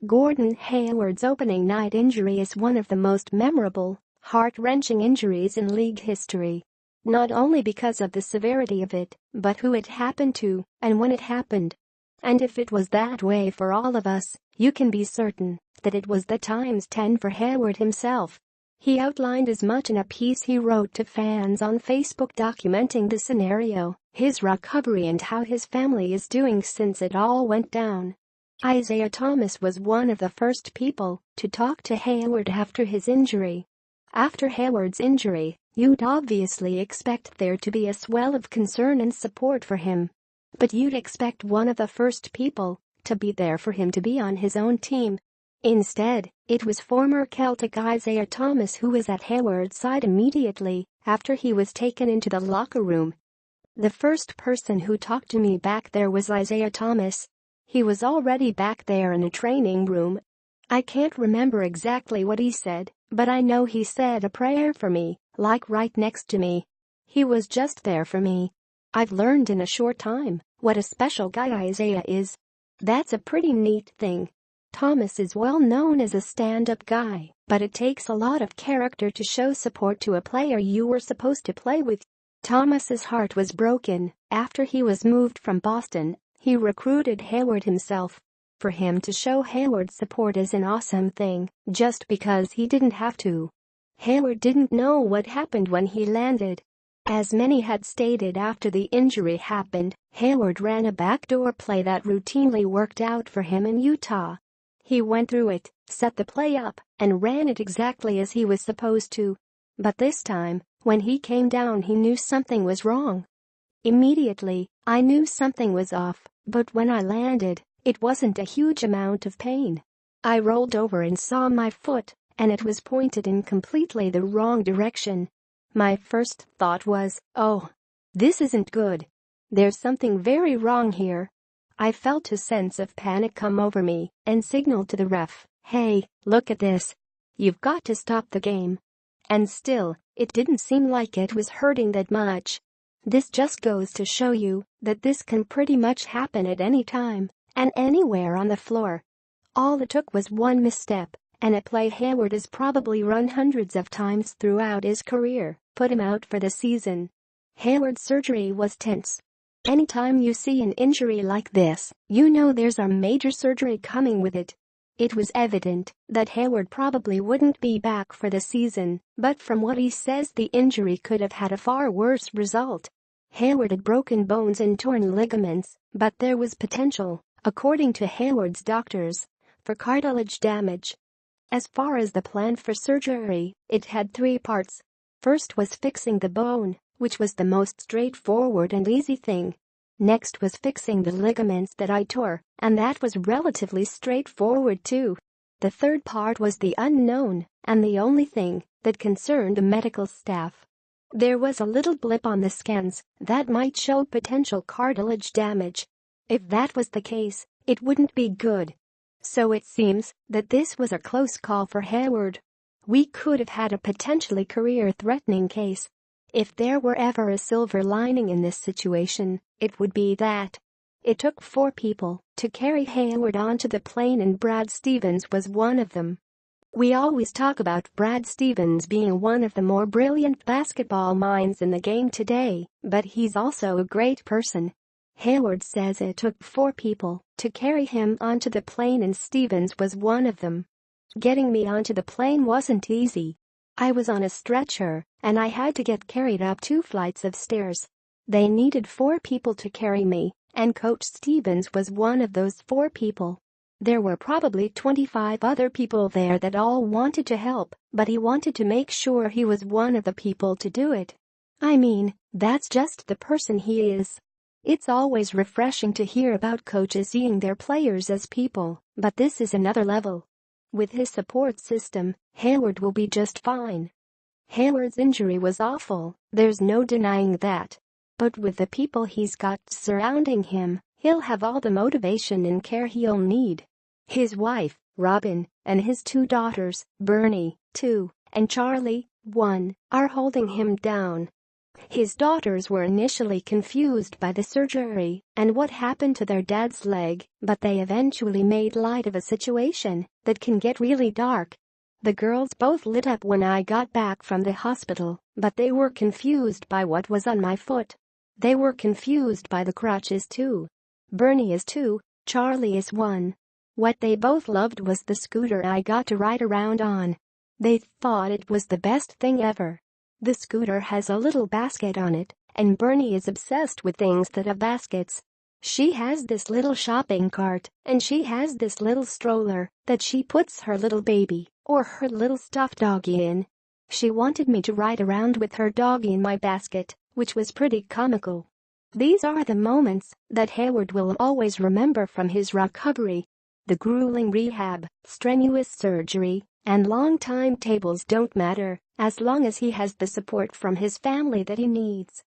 Gordon Hayward's opening night injury is one of the most memorable, heart-wrenching injuries in league history. Not only because of the severity of it, but who it happened to and when it happened. And if it was that way for all of us, you can be certain that it was the times 10 for Hayward himself. He outlined as much in a piece he wrote to fans on Facebook documenting the scenario, his recovery and how his family is doing since it all went down. Isaiah Thomas was one of the first people to talk to Hayward after his injury. After Hayward's injury, you'd obviously expect there to be a swell of concern and support for him. But you'd expect one of the first people to be there for him to be on his own team. Instead, it was former Celtic Isaiah Thomas who was at Hayward's side immediately after he was taken into the locker room. The first person who talked to me back there was Isaiah Thomas. He was already back there in a training room. I can't remember exactly what he said, but I know he said a prayer for me, like right next to me. He was just there for me. I've learned in a short time what a special guy Isaiah is. That's a pretty neat thing. Thomas is well known as a stand-up guy, but it takes a lot of character to show support to a player you were supposed to play with. Thomas's heart was broken after he was moved from Boston. He recruited Hayward himself. For him to show Hayward support is an awesome thing, just because he didn't have to. Hayward didn't know what happened when he landed. As many had stated after the injury happened, Hayward ran a backdoor play that routinely worked out for him in Utah. He went through it, set the play up, and ran it exactly as he was supposed to. But this time, when he came down, he knew something was wrong. Immediately, I knew something was off, but when I landed, it wasn't a huge amount of pain. I rolled over and saw my foot, and it was pointed in completely the wrong direction. My first thought was, oh, this isn't good. There's something very wrong here. I felt a sense of panic come over me and signaled to the ref, hey, look at this. You've got to stop the game. And still, it didn't seem like it was hurting that much. This just goes to show you that this can pretty much happen at any time and anywhere on the floor. All it took was one misstep, and a play Hayward has probably run hundreds of times throughout his career put him out for the season. Hayward's surgery was tense. Anytime you see an injury like this, you know there's a major surgery coming with it. It was evident that Hayward probably wouldn't be back for the season, but from what he says, the injury could have had a far worse result. Hayward had broken bones and torn ligaments, but there was potential, according to Hayward's doctors, for cartilage damage. As far as the plan for surgery, it had 3 parts. First was fixing the bone, which was the most straightforward and easy thing. Next was fixing the ligaments that I tore, and that was relatively straightforward too. The third part was the unknown, and the only thing that concerned the medical staff. There was a little blip on the scans that might show potential cartilage damage. If that was the case, it wouldn't be good. So it seems that this was a close call for Hayward. We could have had a potentially career-threatening case. If there were ever a silver lining in this situation, it would be that. It took 4 people to carry Hayward onto the plane, and Brad Stevens was one of them. We always talk about Brad Stevens being one of the more brilliant basketball minds in the game today, but he's also a great person. Hayward says it took 4 people to carry him onto the plane, and Stevens was one of them. Getting me onto the plane wasn't easy. I was on a stretcher, and I had to get carried up 2 flights of stairs. They needed 4 people to carry me, and Coach Stevens was one of those 4 people. There were probably 25 other people there that all wanted to help, but he wanted to make sure he was one of the people to do it. I mean, that's just the person he is. It's always refreshing to hear about coaches seeing their players as people, but this is another level. With his support system, Hayward will be just fine. Hayward's injury was awful, there's no denying that. But with the people he's got surrounding him, he'll have all the motivation and care he'll need. His wife, Robin, and his 2 daughters, Bernie, 2, and Charlie, 1, are holding him down. His daughters were initially confused by the surgery and what happened to their dad's leg, but they eventually made light of a situation that can get really dark. The girls both lit up when I got back from the hospital, but they were confused by what was on my foot. They were confused by the crutches too. Bernie is 2, Charlie is 1. What they both loved was the scooter I got to ride around on. They thought it was the best thing ever. The scooter has a little basket on it, and Bernie is obsessed with things that have baskets. She has this little shopping cart, and she has this little stroller that she puts her little baby or her little stuffed doggy in. She wanted me to ride around with her doggy in my basket, which was pretty comical. These are the moments that Hayward will always remember from his recovery. The grueling rehab, strenuous surgery, and long timetables don't matter as long as he has the support from his family that he needs.